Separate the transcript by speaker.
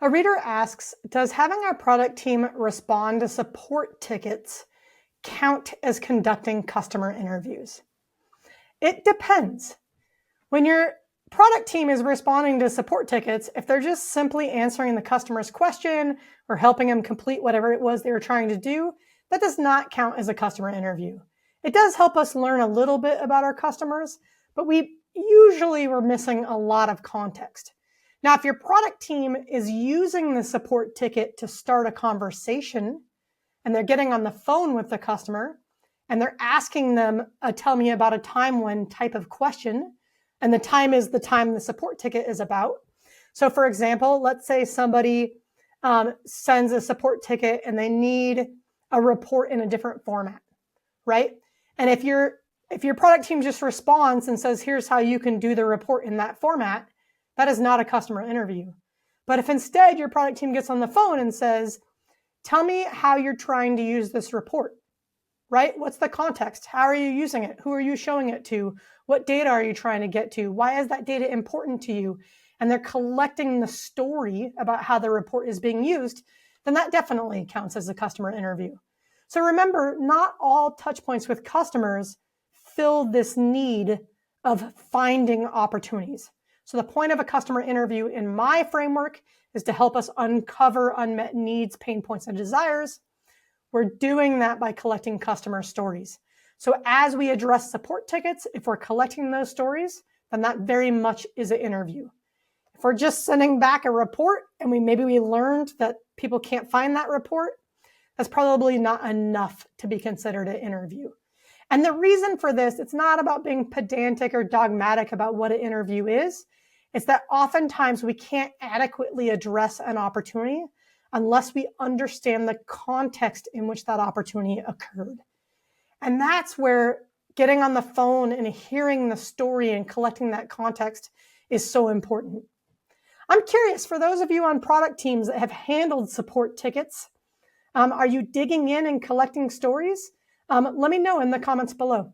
Speaker 1: A reader asks, does having our product team respond to support tickets count as conducting customer interviews? It depends. When your product team is responding to support tickets, if they're just simply answering the customer's question or helping them complete whatever it was they were trying to do, that does not count as a customer interview. It does help us learn a little bit about our customers, but we usually were missing a lot of context. Now, if your product team is using the support ticket to start a conversation and they're getting on the phone with the customer and they're asking them tell me about a time when type of question, and the time is the time the support ticket is about. So for example, let's say somebody sends a support ticket and they need a report in a different format, right? And if your product team just responds and says, here's how you can do the report in that format, that is not a customer interview. But if instead your product team gets on the phone and says, tell me how you're trying to use this report, right? What's the context? How are you using it? Who are you showing it to? What data are you trying to get to? Why is that data important to you? And they're collecting the story about how the report is being used, then that definitely counts as a customer interview. So remember, not all touch points with customers fill this need of finding opportunities. So the point of a customer interview in my framework is to help us uncover unmet needs, pain points, and desires. We're doing that by collecting customer stories. So as we address support tickets, if we're collecting those stories, then that very much is an interview. If we're just sending back a report and maybe we learned that people can't find that report, that's probably not enough to be considered an interview. And the reason for this, it's not about being pedantic or dogmatic about what an interview is. It's that oftentimes we can't adequately address an opportunity unless we understand the context in which that opportunity occurred. And that's where getting on the phone and hearing the story and collecting that context is so important. I'm curious, for those of you on product teams that have handled support tickets, are you digging in and collecting stories? Let me know in the comments below.